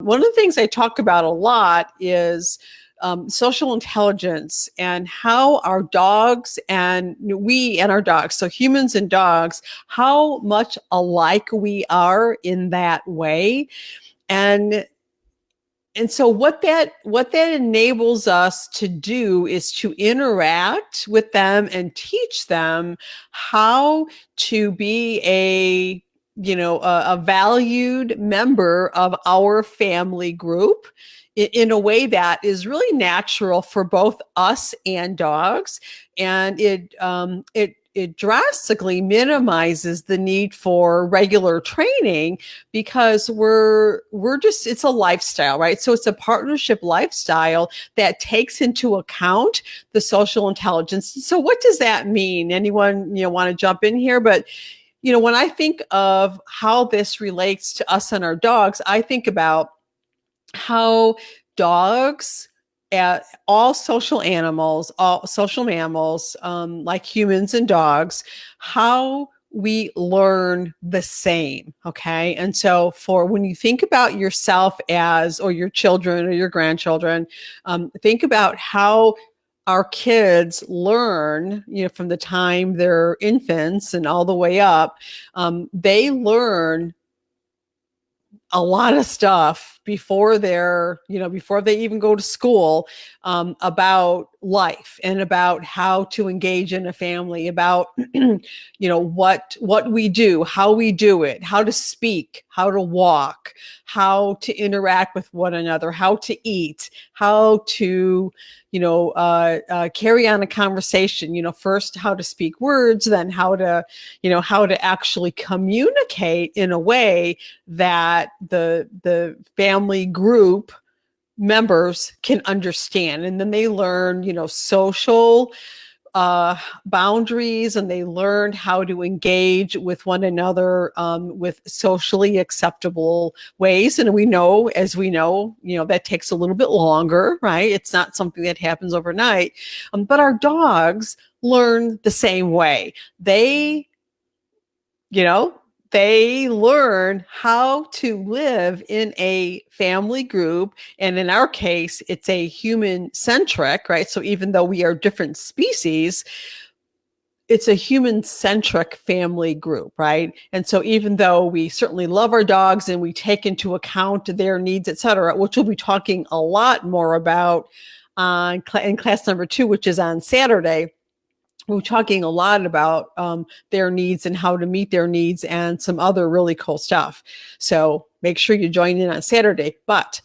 one of the things I talk about a lot is social intelligence and how our dogs and we and our dogs, so humans and dogs, how much alike we are in that way. And so what that enables us to do is to interact with them and teach them how to be a valued member of our family group in a way that is really natural for both us and dogs. And it drastically minimizes the need for regular training, because it's a lifestyle, right? So it's a partnership lifestyle that takes into account the social intelligence. So what does that mean? Anyone, want to jump in here? But, when I think of how this relates to us and our dogs, I think about how dogs, all social animals, all social mammals, like humans and dogs, how we learn the same. Okay. And so when you think about yourself or your children or your grandchildren, think about how our kids learn, from the time they're infants and all the way up. They learn a lot of stuff before they even go to school, about life and about how to engage in a family, about, what we do, how we do it, how to speak, how to walk, how to interact with one another, how to eat, how to, carry on a conversation, first how to speak words, then how to actually communicate in a way that the family group members can understand. And then they learn, social boundaries, and they learn how to engage with one another with socially acceptable ways. And as we know, that takes a little bit longer, right? It's not something that happens overnight. But our dogs learn the same way. They learn how to live in a family group. And in our case, it's a human-centric, right? So even though we are different species, it's a human-centric family group, right? And so even though we certainly love our dogs and we take into account their needs, et cetera, which we'll be talking a lot more about in class number 2, which is on Saturday, we're talking a lot about their needs and how to meet their needs and some other really cool stuff. So make sure you join in on Saturday. But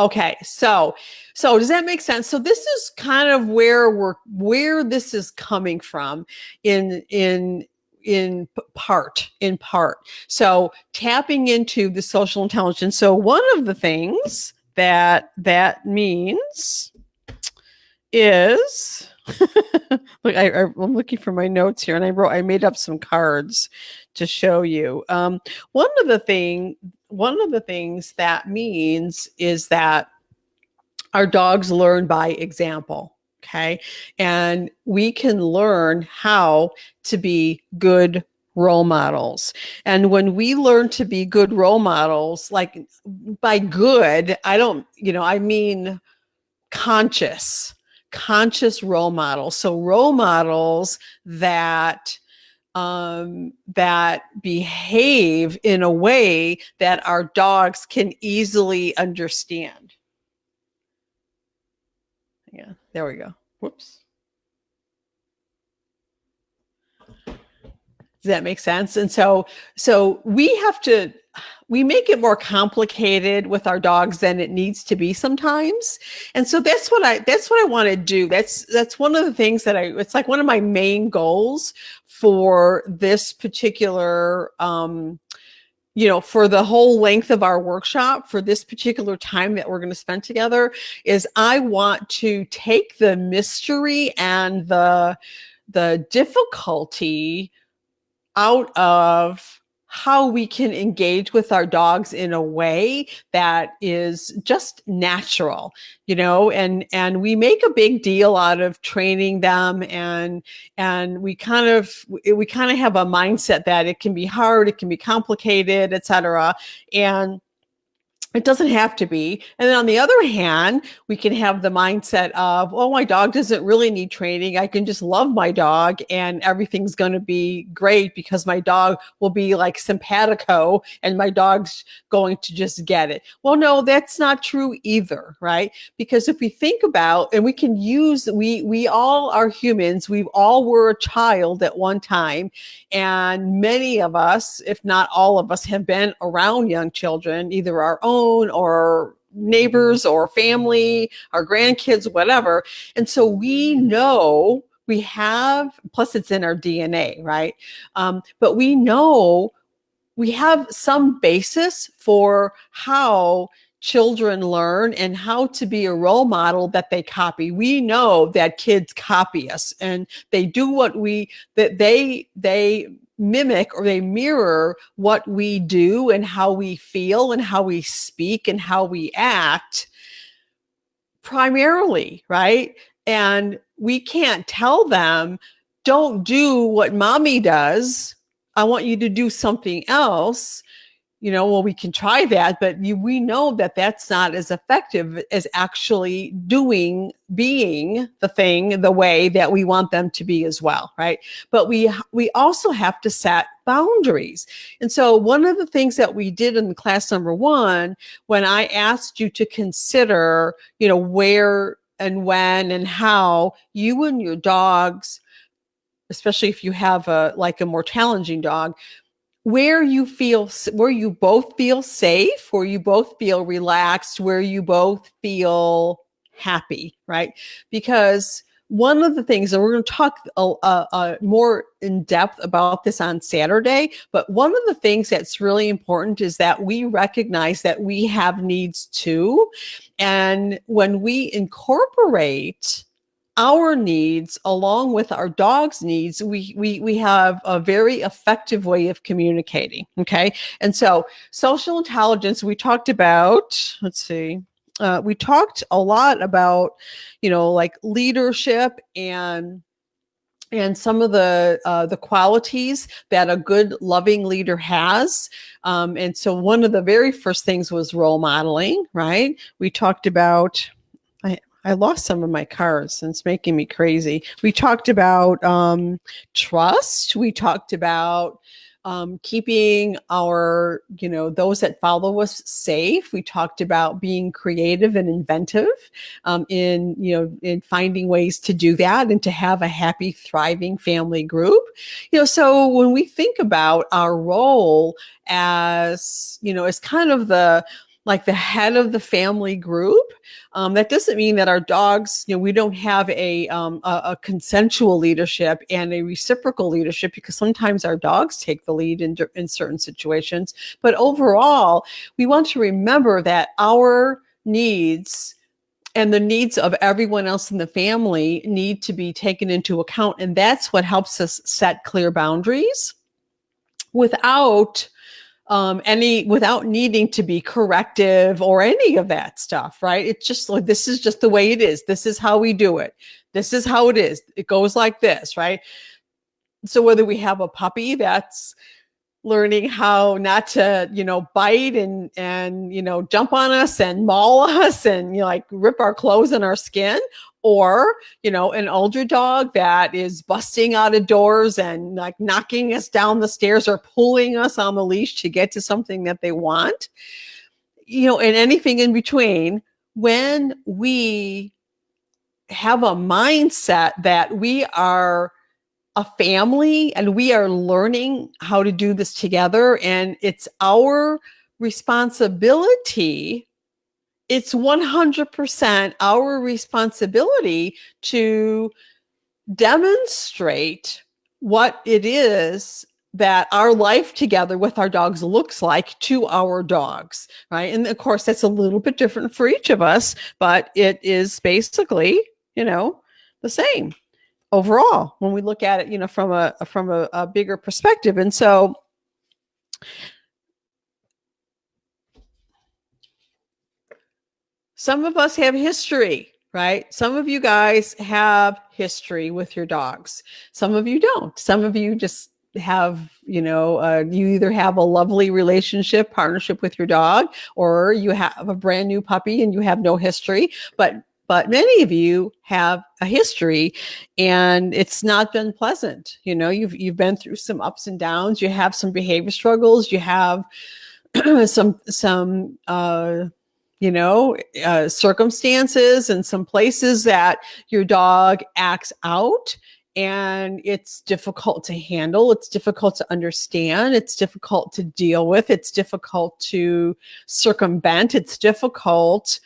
okay, so does that make sense? So this is kind of where this is coming from in part. So tapping into the social intelligence. So one of the things that means is look, I'm looking for my notes here, and I made up some cards to show you. One of the things that means is that our dogs learn by example. Okay. And we can learn how to be good role models. And when we learn to be good role models, like by good, I mean conscious role models. So role models that behave in a way that our dogs can easily understand. Yeah, there we go. Whoops. Does that make sense? And so we make it more complicated with our dogs than it needs to be sometimes. And so that's what I want to do. That's one of the things it's like one of my main goals for this particular, for the whole length of our workshop, for this particular time that we're going to spend together, is I want to take the mystery and the difficulty out of how we can engage with our dogs in a way that is just natural, and we make a big deal out of training them, and we kind of have a mindset that it can be hard, it can be complicated, etc. It doesn't have to be. And then on the other hand, we can have the mindset of, oh, my dog doesn't really need training. I can just love my dog and everything's going to be great because my dog will be like simpatico and my dog's going to just get it. Well, no, that's not true either, right? Because if we think about, and we can use, we all are humans. We all were a child at one time. And many of us, if not all of us, have been around young children, either our own or neighbors or family, our grandkids, whatever. And so we know we have, plus it's in our DNA, right? But we know we have some basis for how children learn and how to be a role model that they copy. We know that kids copy us and they do that they mimic or they mirror what we do and how we feel and how we speak and how we act primarily, right? And we can't tell them, don't do what mommy does. I want you to do something else. Well, we can try that, but we know that that's not as effective as actually being the thing the way that we want them to be as well, right? But we also have to set boundaries. And so one of the things that we did in class number 1, when I asked you to consider, where and when and how you and your dogs, especially if you have a more challenging dog, where you both feel safe, where you both feel relaxed, where you both feel happy, right? Because one of the things, and we're going to talk more in depth about this on Saturday, but one of the things that's really important is that we recognize that we have needs too. And when we incorporate our needs along with our dog's needs, we have a very effective way of communicating. Okay. And so social intelligence, we talked about, we talked a lot about, leadership and some of the qualities that a good loving leader has. And so one of the very first things was role modeling, right? We talked about, I lost some of my cards and it's making me crazy. We talked about trust. We talked about keeping our, those that follow us safe. We talked about being creative and inventive in finding ways to do that and to have a happy, thriving family group. So when we think about our role as, as kind of the head of the family group, that doesn't mean that our dogs, we don't have a consensual leadership and a reciprocal leadership, because sometimes our dogs take the lead in certain situations. But overall, we want to remember that our needs and the needs of everyone else in the family need to be taken into account. And that's what helps us set clear boundaries without needing to be corrective or any of that stuff, right? It's just like, this is just the way it is. This is how we do it. This is how it is. It goes like this, right? So whether we have a puppy that's learning how not to, bite and jump on us and maul us and, rip our clothes and our skin, or, an older dog that is busting out of doors and knocking us down the stairs or pulling us on the leash to get to something that they want, and anything in between. When we have a mindset that we are a family and we are learning how to do this together, and it's our responsibility, it's 100% our responsibility to demonstrate what it is that our life together with our dogs looks like to our dogs, right? And of course, that's a little bit different for each of us, but it is basically, the same overall when we look at it, from a bigger perspective. And so some of us have history, right? Some of you guys have history with your dogs. Some of you don't. Some of you just have you either have a lovely partnership with your dog, or you have a brand new puppy and you have no history. But many of you have a history, and it's not been pleasant. You've been through some ups and downs. You have some behavior struggles. You have some circumstances and some places that your dog acts out, and it's difficult to handle. It's difficult to understand. It's difficult to deal with. It's difficult to circumvent. It's difficult,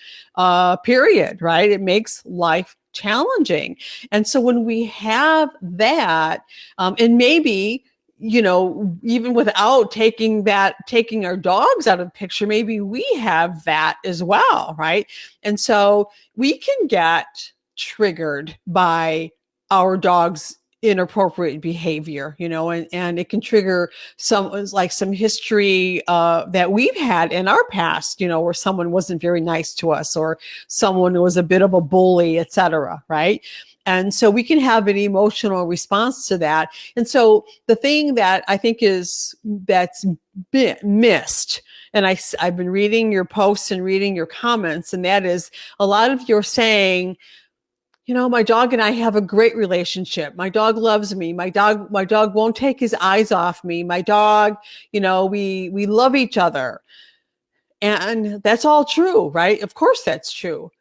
period, right? It makes life challenging. And so when we have that, and maybe, even without taking our dogs out of the picture, maybe we have that as well, right? And so we can get triggered by our dog's inappropriate behavior, and it can trigger some history that we've had in our past, where someone wasn't very nice to us, or someone was a bit of a bully, etc., right? And so we can have an emotional response to that. And so the thing that I think that's been missed, and I've been reading your posts and reading your comments, and that is, a lot of you are saying, my dog and I have a great relationship. My dog loves me. My dog won't take his eyes off me. My dog, we love each other. And that's all true, right? Of course that's true.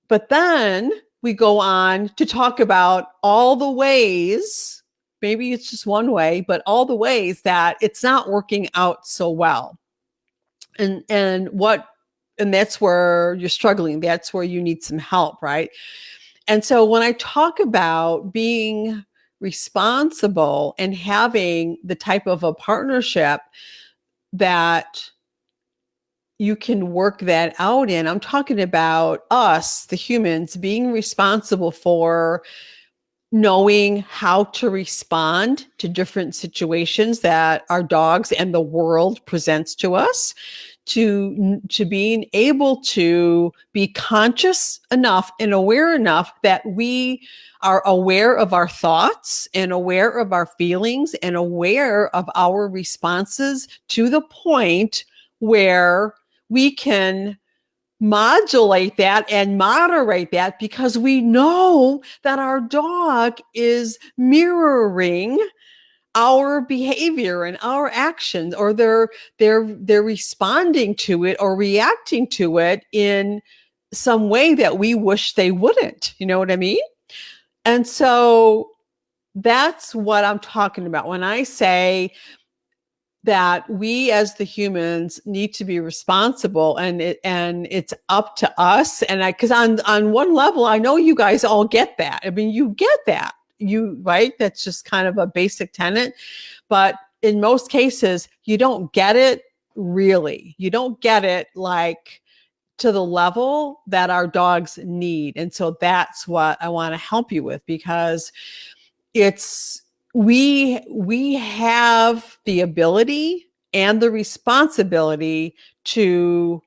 But then we go on to talk about all the ways, maybe it's just one way, but all the ways that it's not working out so well. And that's where you're struggling. That's where you need some help, right? And so when I talk about being responsible and having the type of a partnership that you can work that out in, I'm talking about us, the humans, being responsible for knowing how to respond to different situations that our dogs and the world presents to us, to being able to be conscious enough and aware enough that we are aware of our thoughts and aware of our feelings and aware of our responses, to the point where we can modulate that and moderate that, because we know that our dog is mirroring our behavior and our actions, or they're responding to it or reacting to it in some way that we wish they wouldn't. You know what I mean? And so that's what I'm talking about when I say that we as the humans need to be responsible, and it's up to us. And because on one level, I know you guys all get that. I mean, you get that. Right? That's just kind of a basic tenet. But in most cases, you don't get it really. You don't get it like to the level that our dogs need. And so that's what I want to help you with, because we have the ability and the responsibility to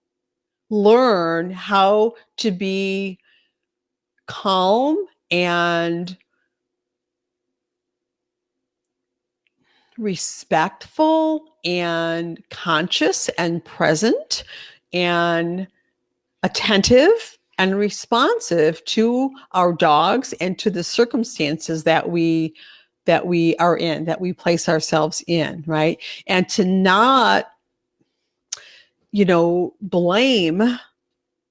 learn how to be calm and respectful and conscious and present and attentive and responsive to our dogs and to the circumstances that we are in, that we place ourselves in, right? And to not, blame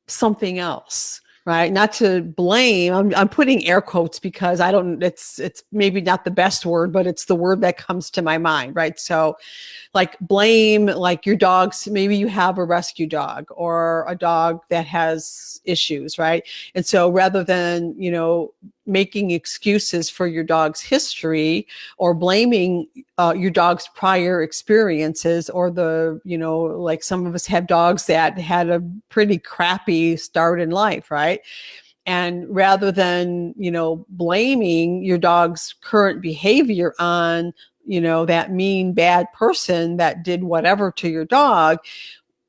something else, right? Not to blame. I'm putting air quotes because it's maybe not the best word, but it's the word that comes to my mind, right? So like blame, like your dogs, maybe you have a rescue dog or a dog that has issues, right? And so rather than, making excuses for your dog's history or blaming your dog's prior experiences, or like some of us have dogs that had a pretty crappy start in life, right? And rather than, blaming your dog's current behavior on, that mean, bad person that did whatever to your dog,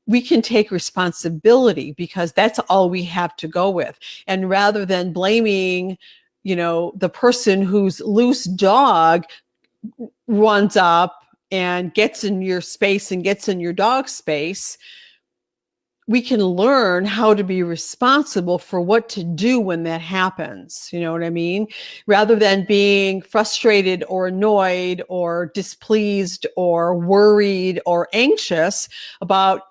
we can take responsibility, because that's all we have to go with. And rather than blaming, the person whose loose dog runs up and gets in your space and gets in your dog's space, we can learn how to be responsible for what to do when that happens. You know what I mean? Rather than being frustrated or annoyed or displeased or worried or anxious about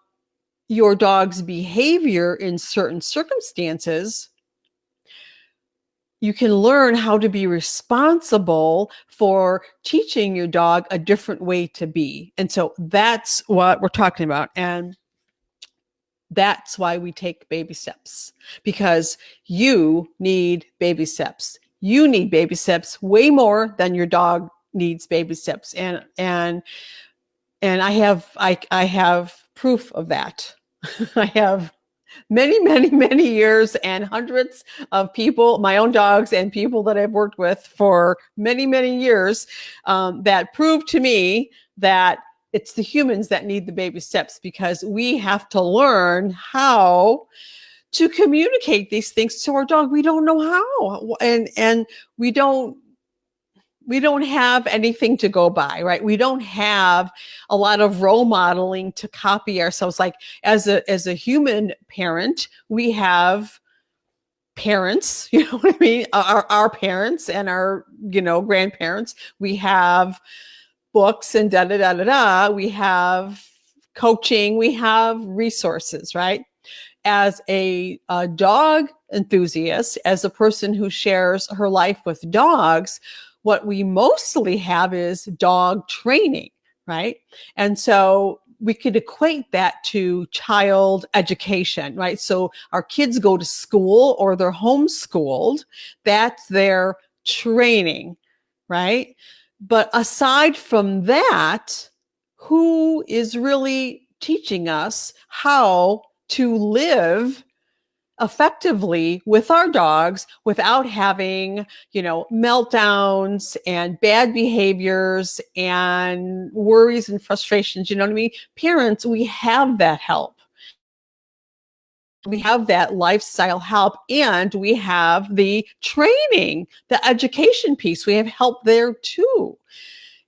your dog's behavior in certain circumstances, you can learn how to be responsible for teaching your dog a different way to be. And so that's what we're talking about. And that's why we take baby steps, because you need baby steps. You need baby steps way more than your dog needs baby steps. And I have proof of that. I have many years and hundreds of people, my own dogs and people that I've worked with for many years, that prove to me that it's the humans that need the baby steps, because we have to learn how to communicate these things to our dog. We don't know how, and we don't have anything to go by, right? We don't have a lot of role modeling to copy ourselves. Like as a human parent, we have parents, you know what I mean? Our parents and our, grandparents. We have books and we have coaching, we have resources, right? As a dog enthusiast, as a person who shares her life with dogs, what we mostly have is dog training, right? And so we could equate that to child education, right? So our kids go to school or they're homeschooled. That's their training, right? But aside from that, who is really teaching us how to live effectively with our dogs without having, meltdowns and bad behaviors and worries and frustrations? You know what I mean? Parents, we have that help. We have that lifestyle help, and we have the training, the education piece. We have help there too.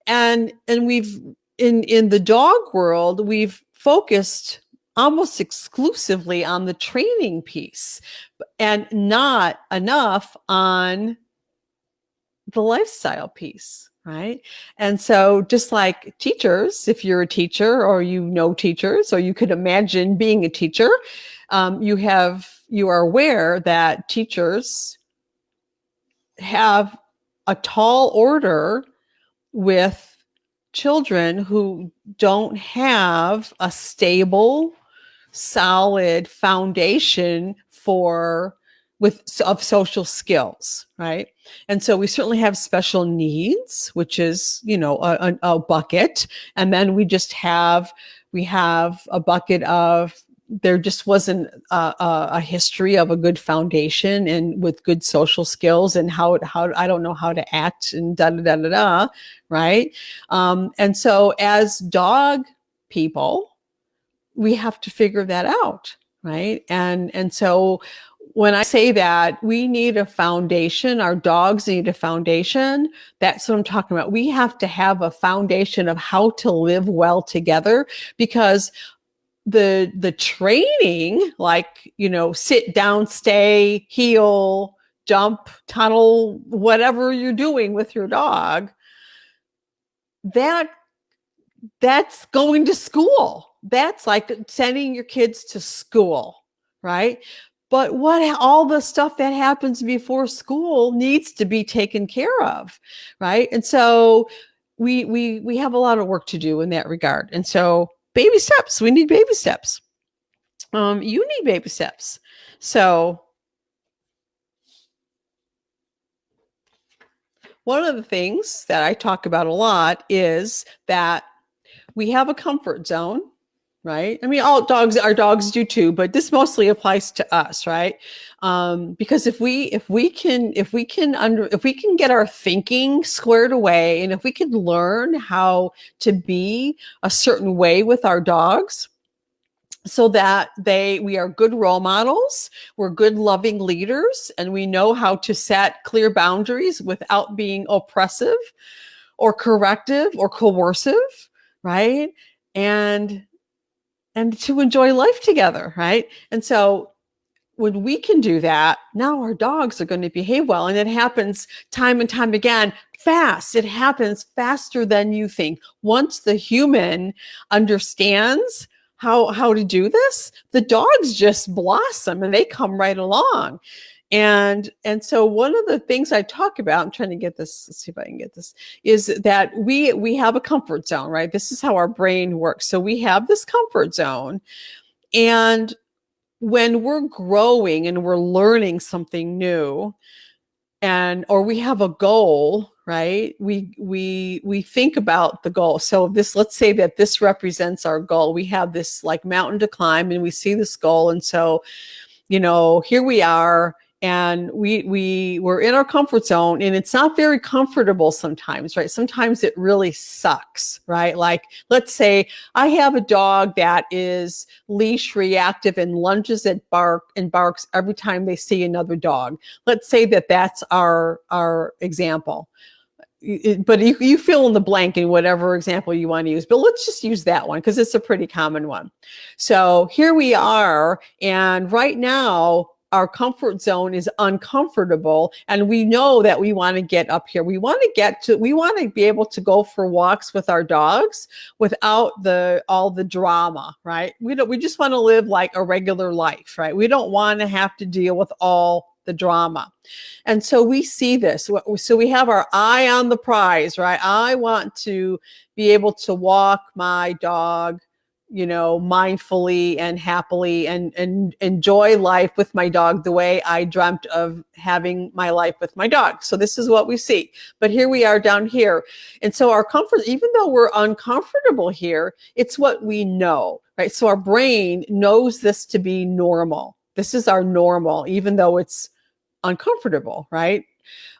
And we've in the dog world, we've focused almost exclusively on the training piece and not enough on the lifestyle piece, right? And so just like teachers, if you're a teacher or teachers, or you could imagine being a teacher, you are aware that teachers have a tall order with children who don't have a stable, solid foundation of social skills, right? And so we certainly have special needs, which is, a bucket. And then we have a bucket of, there just wasn't a history of a good foundation and with good social skills, and how I don't know how to act and right? And so as dog people, we have to figure that out, right? And so when I say that we need a foundation, our dogs need a foundation, that's what I'm talking about. We have to have a foundation of how to live well together, because the training, like, sit down, stay, heel, jump, tunnel, whatever you're doing with your dog, that's going to school. That's like sending your kids to school, right? But all the stuff that happens before school needs to be taken care of, right? And so we have a lot of work to do in that regard. And so baby steps, we need baby steps. You need baby steps. So one of the things that I talk about a lot is that we have a comfort zone, right? I mean, our dogs do too, but this mostly applies to us, right? Because if we can get our thinking squared away, and if we can learn how to be a certain way with our dogs, so that we are good role models, we're good loving leaders, and we know how to set clear boundaries without being oppressive or corrective or coercive, right? And to enjoy life together, right? And so when we can do that, now our dogs are going to behave well. And it happens time and time again, fast. It happens faster than you think. Once the human understands how to do this, the dogs just blossom and they come right along. And so one of the things I talk about, I'm trying to get this, let's see if I can get this, is that we have a comfort zone, right? This is how our brain works. So we have this comfort zone, and when we're growing and we're learning something new, and or we have a goal, right? We think about the goal. So this, let's say that this represents our goal. We have this like mountain to climb and we see this goal. And so, here we are, and we're in our comfort zone, and it's not very comfortable sometimes, right? Sometimes it really sucks, right? Like, let's say I have a dog that is leash reactive and lunges at barks every time they see another dog. Let's say that that's our example. But you fill in the blank in whatever example you want to use. But let's just use that one because it's a pretty common one. So here we are, and right now our comfort zone is uncomfortable, and we know that we want to get up here. We want to be able to go for walks with our dogs without all the drama, right? We just want to live like a regular life, right? We don't want to have to deal with all the drama. And so we see this. So we have our eye on the prize, right? I want to be able to walk my dog, mindfully and happily, and enjoy life with my dog the way I dreamt of having my life with my dog. So this is what we see. But here we are down here. And so our comfort, even though we're uncomfortable here, it's what we know, right? So our brain knows this to be normal. This is our normal, even though it's uncomfortable, right?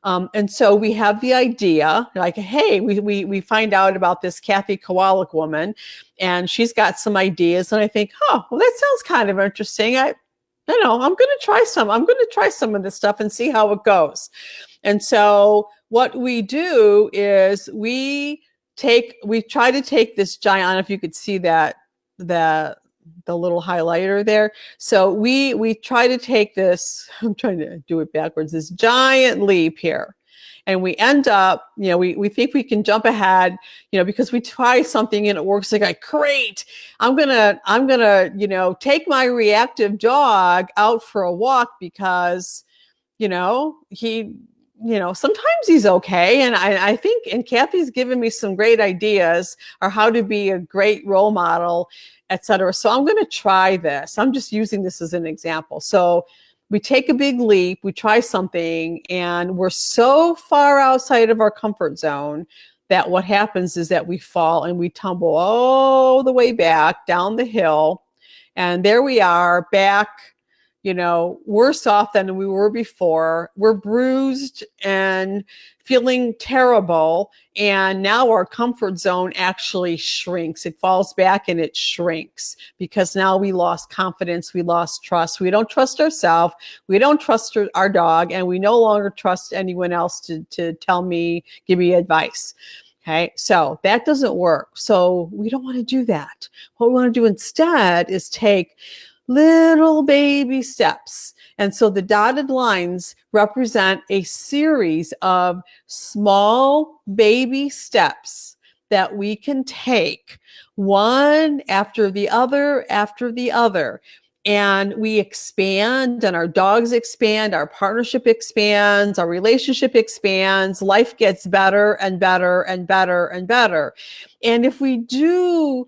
And so we have the idea, like, hey, we find out about this Kathy Kowalik woman, and she's got some ideas, and I think, oh, well, that sounds kind of interesting. I'm going to try some. I'm going to try some of this stuff and see how it goes. And so what we do is we try to take this giant. I don't know if you could see that the little highlighter there. So we try to take this, I'm trying to do it backwards, this giant leap here. And we end up, we think we can jump ahead, because we try something and it works. Like, great, I'm gonna, take my reactive dog out for a walk because, sometimes he's okay. And I think, and Kathy's given me some great ideas on how to be a great role model, etc. So I'm going to try this. I'm just using this as an example. So we take a big leap, we try something, and we're so far outside of our comfort zone that what happens is that we fall and we tumble all the way back down the hill. And there we are back, worse off than we were before. We're bruised and feeling terrible. And now our comfort zone actually shrinks. It falls back and it shrinks because now we lost confidence. We lost trust. We don't trust ourselves. We don't trust our dog. And we no longer trust anyone else to give me advice. Okay, so that doesn't work. So we don't want to do that. What we want to do instead is take little baby steps. And so the dotted lines represent a series of small baby steps that we can take one after the other after the other. And we expand, and our dogs expand, our partnership expands, our relationship expands, life gets better and better and better and better. And if we do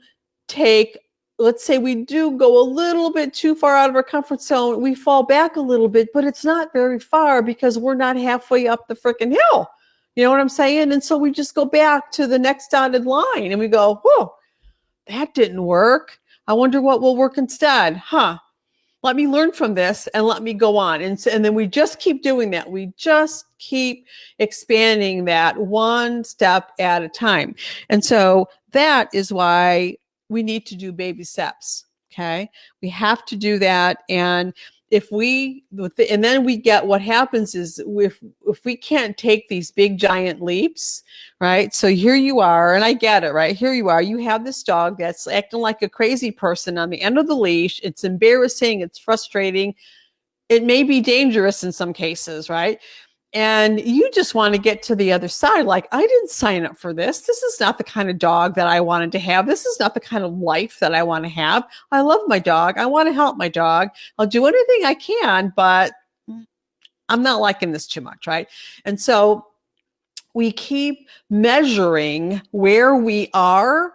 let's say we do go a little bit too far out of our comfort zone, we fall back a little bit, but it's not very far because we're not halfway up the freaking hill. You know what I'm saying? And so we just go back to the next dotted line and we go, whoa, that didn't work. I wonder what will work instead. Let me learn from this and let me go on. And then we just keep doing that. We just keep expanding that one step at a time. And so that is why we need to do baby steps. Okay. We have to do that. And and then we get, what happens is, if we can't take these big giant leaps, right? So here you are, and I get it, right? Here you are, you have this dog that's acting like a crazy person on the end of the leash. It's embarrassing, it's frustrating, it may be dangerous in some cases, right? And you just want to get to the other side. Like, I didn't sign up for this. This is not the kind of dog that I wanted to have. This is not the kind of life that I want to have. I love my dog. I want to help my dog. I'll do anything I can, but I'm not liking this too much, right? And so we keep measuring where we are,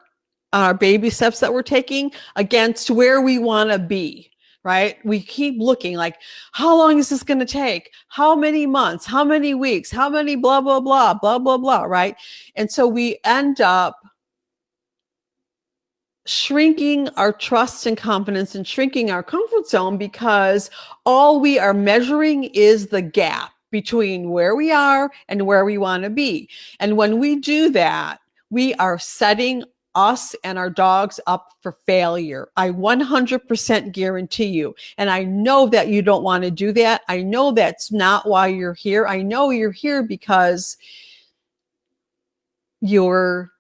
our baby steps that we're taking, against where we want to be. Right? We keep looking like, how long is this going to take? How many months? How many weeks? How many blah, blah, blah, blah, blah, blah, right? And so we end up shrinking our trust and confidence and shrinking our comfort zone, because all we are measuring is the gap between where we are and where we want to be. And when we do that, we are setting us and our dogs up for failure. I 100% guarantee you. And I know that you don't want to do that. I know that's not why you're here. I know you're here because you're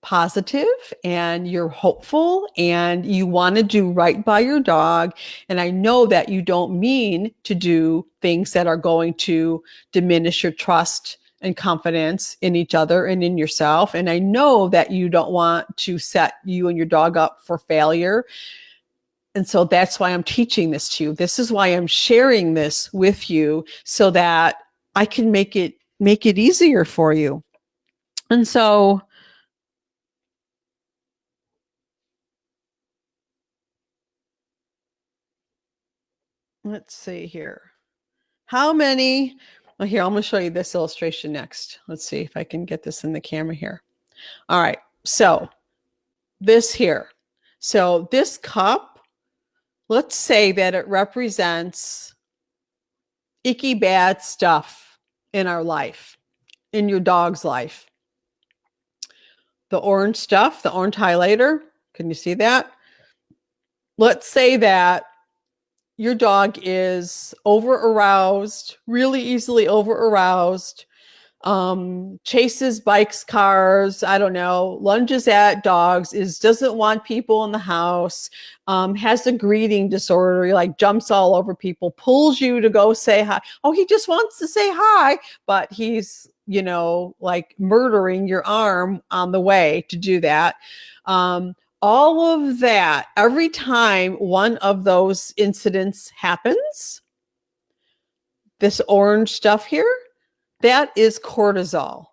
positive and you're hopeful and you want to do right by your dog. And I know that you don't mean to do things that are going to diminish your trust and confidence in each other and in yourself. And I know that you don't want to set you and your dog up for failure. And so that's why I'm teaching this to you. This is why I'm sharing this with you, so that I can make it easier for you. And so let's see here. How many? Well, here, I'm going to show you this illustration next. Let's see if I can get this in the camera here. All right. So this here. So this cup, let's say that it represents icky bad stuff in our life, in your dog's life. The orange stuff, the orange highlighter, can you see that? Let's say that your dog is over-aroused, really easily over-aroused, chases bikes, cars, I don't know, lunges at dogs, doesn't want people in the house, has a greeting disorder, like jumps all over people, pulls you to go say hi. Oh, he just wants to say hi, but he's, like murdering your arm on the way to do that. All of that, every time one of those incidents happens, this orange stuff here, that is cortisol.